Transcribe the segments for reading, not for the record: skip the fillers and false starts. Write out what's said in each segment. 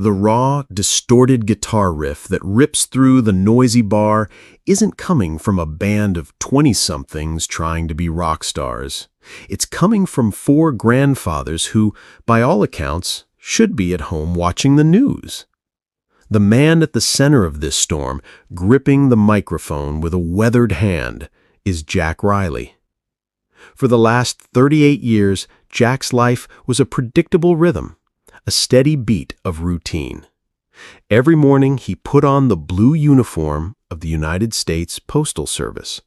The raw, distorted guitar riff that rips through the noisy bar isn't coming from a band of 20-somethings trying to be rock stars. It's coming from four grandfathers who, by all accounts, should be at home watching the news. The man at the center of this storm, gripping the microphone with a weathered hand, is Jack Riley. For the last 38 years, Jack's life was a predictable rhythm, a steady beat of routine. Every morning he put on the blue uniform of the United States Postal Service.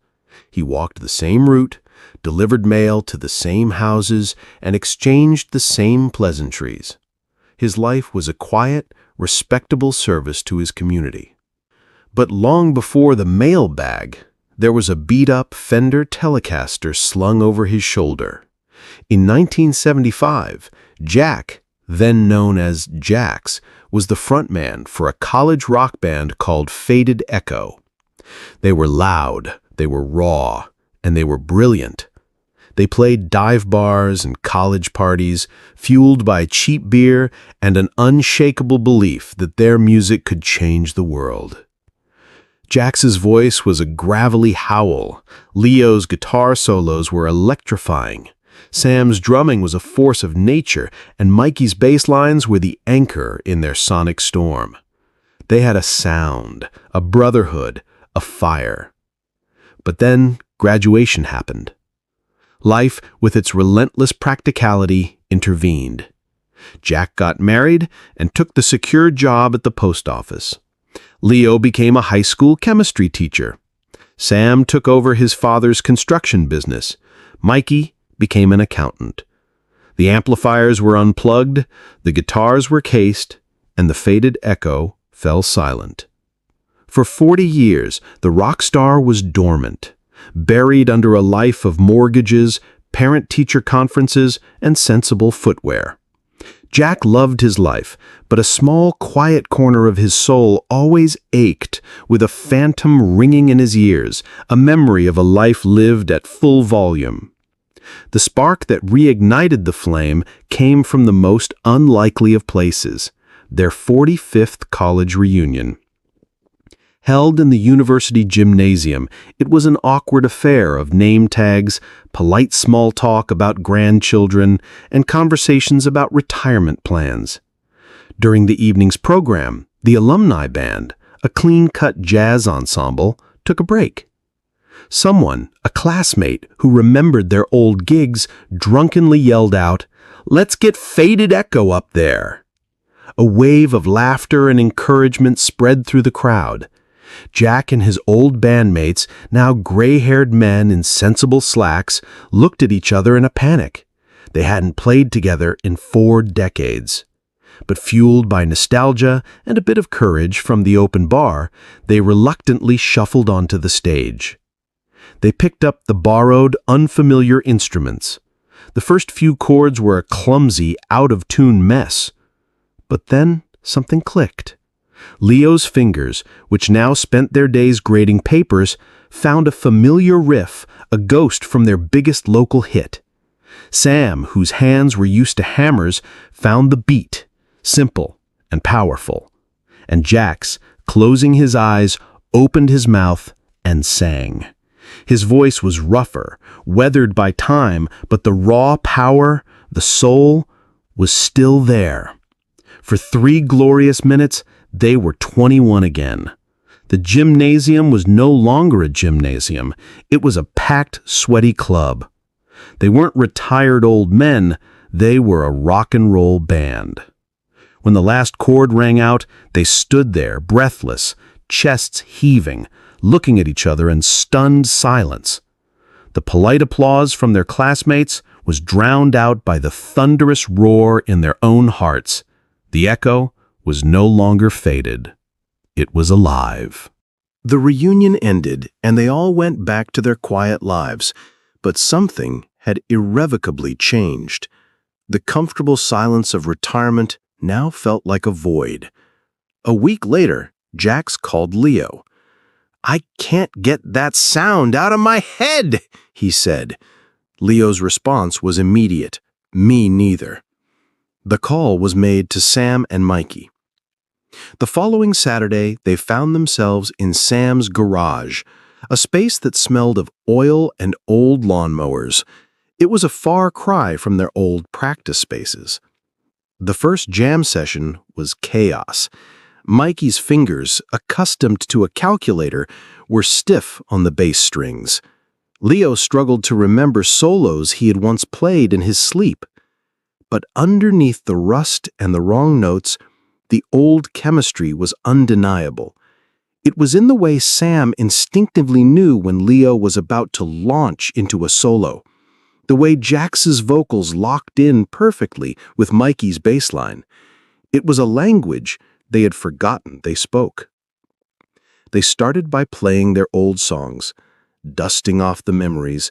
He walked the same route, delivered mail to the same houses, and exchanged the same pleasantries. His life was a quiet, respectable service to his community. But long before the mail bag, there was a beat-up Fender Telecaster slung over his shoulder. In 1975, Jack, then known as Jax, was the frontman for a college rock band called Faded Echo. They were loud, they were raw, and they were brilliant. They played dive bars and college parties, fueled by cheap beer and an unshakable belief that their music could change the world. Jax's voice was a gravelly howl. Leo's guitar solos were electrifying. Sam's drumming was a force of nature, and Mikey's bass lines were the anchor in their sonic storm. They had a sound, a brotherhood, a fire. But then graduation happened. Life, with its relentless practicality, intervened. Jack got married and took the secure job at the post office. Leo became a high school chemistry teacher. Sam took over his father's construction business. Mikey became an accountant. The amplifiers were unplugged, the guitars were cased, and the Faded Echo fell silent. For 40 years, the rock star was dormant, buried under a life of mortgages, parent-teacher conferences, and sensible footwear. Jack loved his life, but a small, quiet corner of his soul always ached, with a phantom ringing in his ears, a memory of a life lived at full volume. The spark that reignited the flame came from the most unlikely of places, their 45th college reunion. Held in the university gymnasium, it was an awkward affair of name tags, polite small talk about grandchildren, and conversations about retirement plans. During the evening's program, the alumni band, a clean-cut jazz ensemble, took a break. Someone, a classmate who remembered their old gigs, drunkenly yelled out, "Let's get Faded Echo up there!" A wave of laughter and encouragement spread through the crowd. Jack and his old bandmates, now gray-haired men in sensible slacks, looked at each other in a panic. They hadn't played together in 4 decades. But fueled by nostalgia and a bit of courage from the open bar, they reluctantly shuffled onto the stage. They picked up the borrowed, unfamiliar instruments. The first few chords were a clumsy, out-of-tune mess. But then something clicked. Leo's fingers, which now spent their days grading papers, found a familiar riff, a ghost from their biggest local hit. Sam, whose hands were used to hammers, found the beat, simple and powerful. And Jax, closing his eyes, opened his mouth and sang. His voice was rougher, weathered by time, but the raw power, the soul, was still there. For 3 glorious minutes, they were 21 again. The gymnasium was no longer a gymnasium. It was a packed, sweaty club. They weren't retired old men. They were a rock and roll band. When the last chord rang out, they stood there, breathless, chests heaving, looking at each other in stunned silence. The polite applause from their classmates was drowned out by the thunderous roar in their own hearts. The echo was no longer faded. It was alive. The reunion ended, and they all went back to their quiet lives, but something had irrevocably changed. The comfortable silence of retirement now felt like a void. A week later, Jax called Leo. "I can't get that sound out of my head," he said. Leo's response was immediate. "Me neither." The call was made to Sam and Mikey. The following Saturday, they found themselves in Sam's garage, a space that smelled of oil and old lawnmowers. It was a far cry from their old practice spaces. The first jam session was chaos. Mikey's fingers, accustomed to a calculator, were stiff on the bass strings. Leo struggled to remember solos he had once played in his sleep. But underneath the rust and the wrong notes, the old chemistry was undeniable. It was in the way Sam instinctively knew when Leo was about to launch into a solo, the way Jax's vocals locked in perfectly with Mikey's bass line. It was a language they had forgotten they spoke. They started by playing their old songs, dusting off the memories,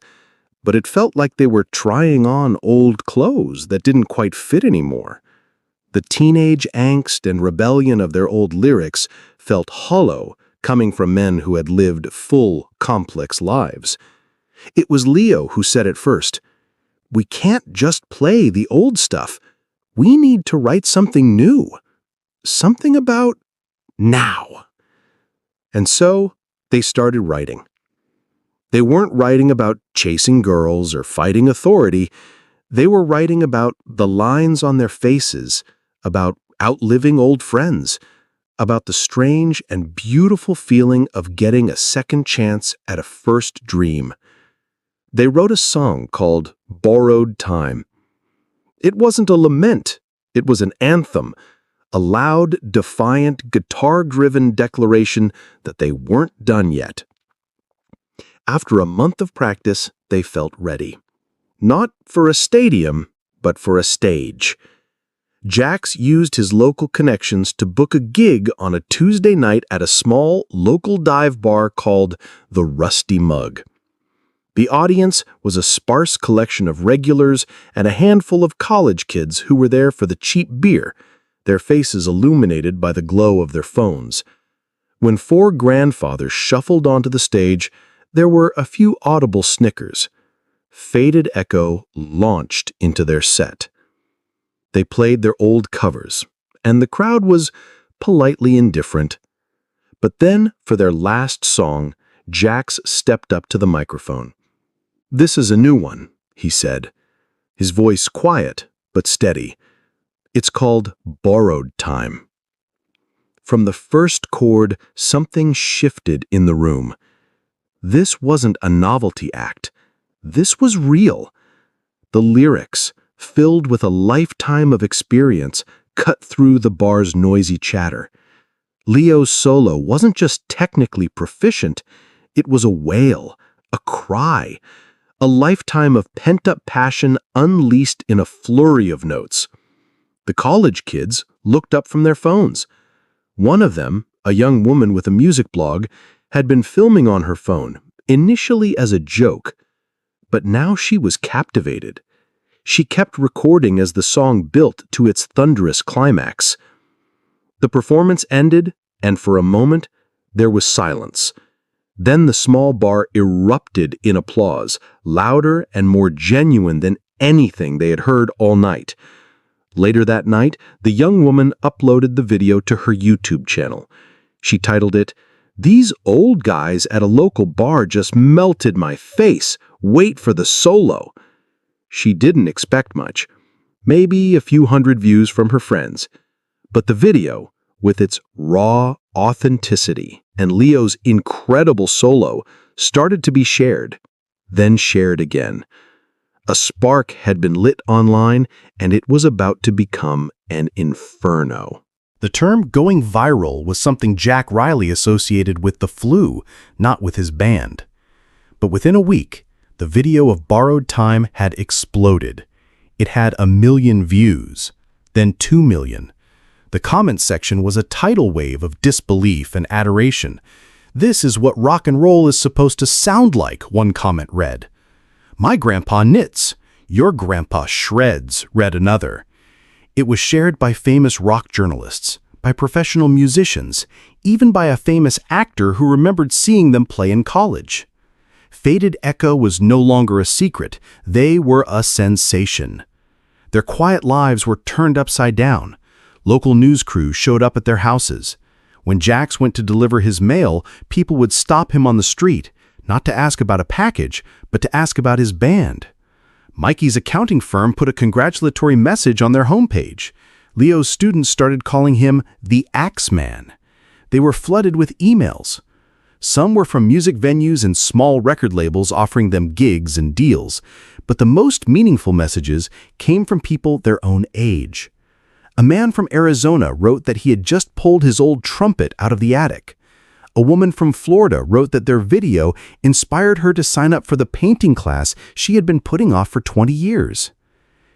but it felt like they were trying on old clothes that didn't quite fit anymore. The teenage angst and rebellion of their old lyrics felt hollow, coming from men who had lived full, complex lives. It was Leo who said it first. "We can't just play the old stuff. We need to write something new. Something about now." And so they started writing. They weren't writing about chasing girls or fighting authority. They were writing about the lines on their faces, about outliving old friends, about the strange and beautiful feeling of getting a second chance at a first dream. They wrote a song called Borrowed Time. It wasn't a lament, it was an anthem, a loud, defiant, guitar-driven declaration that they weren't done yet. After a month of practice, they felt ready. Not for a stadium, but for a stage. Jax used his local connections to book a gig on a Tuesday night at a small, local dive bar called the Rusty Mug. The audience was a sparse collection of regulars and a handful of college kids who were there for the cheap beer, their faces illuminated by the glow of their phones. When four grandfathers shuffled onto the stage, there were a few audible snickers. Faded Echo launched into their set. They played their old covers, and the crowd was politely indifferent. But then, for their last song, Jax stepped up to the microphone. "This is a new one," he said, his voice quiet but steady. "It's called Borrowed Time." From the first chord, something shifted in the room. This wasn't a novelty act. This was real. The lyrics, filled with a lifetime of experience, cut through the bar's noisy chatter. Leo's solo wasn't just technically proficient, it was a wail, a cry, a lifetime of pent-up passion unleashed in a flurry of notes. The college kids looked up from their phones. One of them, a young woman with a music blog, had been filming on her phone, initially as a joke, but now she was captivated. She kept recording as the song built to its thunderous climax. The performance ended, and for a moment, there was silence. Then the small bar erupted in applause, louder and more genuine than anything they had heard all night. Later that night, the young woman uploaded the video to her YouTube channel. She titled it, "These old guys at a local bar just melted my face. Wait for the solo." She didn't expect much, maybe a few hundred views from her friends. But the video, with its raw authenticity and Leo's incredible solo, started to be shared, then shared again. A spark had been lit online, and it was about to become an inferno. The term going viral was something Jack Riley associated with the flu, not with his band. But within a week, the video of Borrowed Time had exploded. It had 1 million views, then 2 million. The comments section was a tidal wave of disbelief and adoration. "This is what rock and roll is supposed to sound like," one comment read. "My grandpa knits. Your grandpa shreds," read another. It was shared by famous rock journalists, by professional musicians, even by a famous actor who remembered seeing them play in college. Faded Echo was no longer a secret. They were a sensation. Their quiet lives were turned upside down. Local news crews showed up at their houses. When Jax went to deliver his mail, people would stop him on the street, not to ask about a package, but to ask about his band. Mikey's accounting firm put a congratulatory message on their homepage. Leo's students started calling him the Axeman. They were flooded with emails. Some were from music venues and small record labels offering them gigs and deals, but the most meaningful messages came from people their own age. A man from Arizona wrote that he had just pulled his old trumpet out of the attic. A woman from Florida wrote that their video inspired her to sign up for the painting class she had been putting off for 20 years.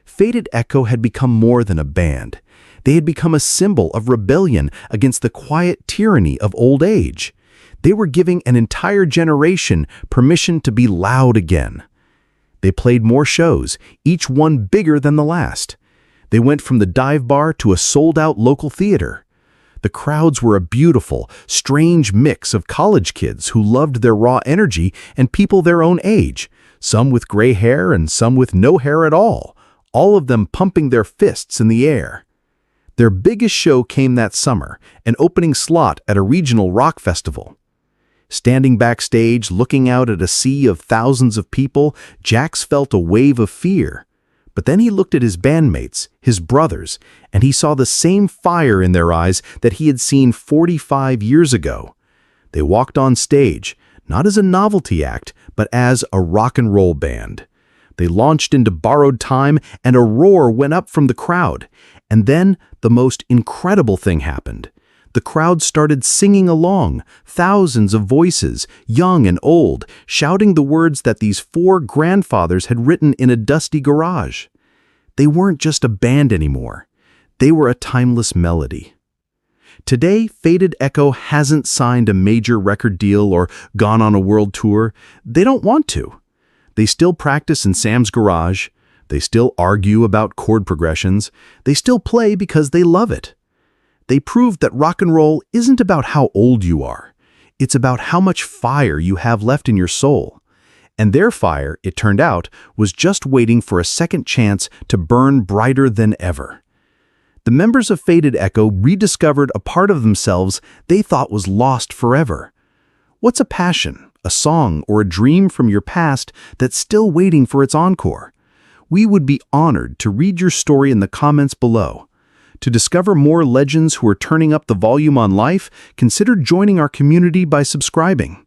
Faded Echo had become more than a band. They had become a symbol of rebellion against the quiet tyranny of old age. They were giving an entire generation permission to be loud again. They played more shows, each one bigger than the last. They went from the dive bar to a sold-out local theater. The crowds were a beautiful, strange mix of college kids who loved their raw energy and people their own age, some with gray hair and some with no hair at all of them pumping their fists in the air. Their biggest show came that summer, an opening slot at a regional rock festival. Standing backstage, looking out at a sea of thousands of people, Jax felt a wave of fear. But then he looked at his bandmates, his brothers, and he saw the same fire in their eyes that he had seen 45 years ago. They walked on stage, not as a novelty act, but as a rock and roll band. They launched into Borrowed Time, and a roar went up from the crowd. And then the most incredible thing happened. The crowd started singing along, thousands of voices, young and old, shouting the words that these four grandfathers had written in a dusty garage. They weren't just a band anymore. They were a timeless melody. Today, Faded Echo hasn't signed a major record deal or gone on a world tour. They don't want to. They still practice in Sam's garage. They still argue about chord progressions. They still play because they love it. They proved that rock and roll isn't about how old you are. It's about how much fire you have left in your soul. And their fire, it turned out, was just waiting for a second chance to burn brighter than ever. The members of Faded Echo rediscovered a part of themselves they thought was lost forever. What's a passion, a song, or a dream from your past that's still waiting for its encore? We would be honored to read your story in the comments below. To discover more legends who are turning up the volume on life, consider joining our community by subscribing.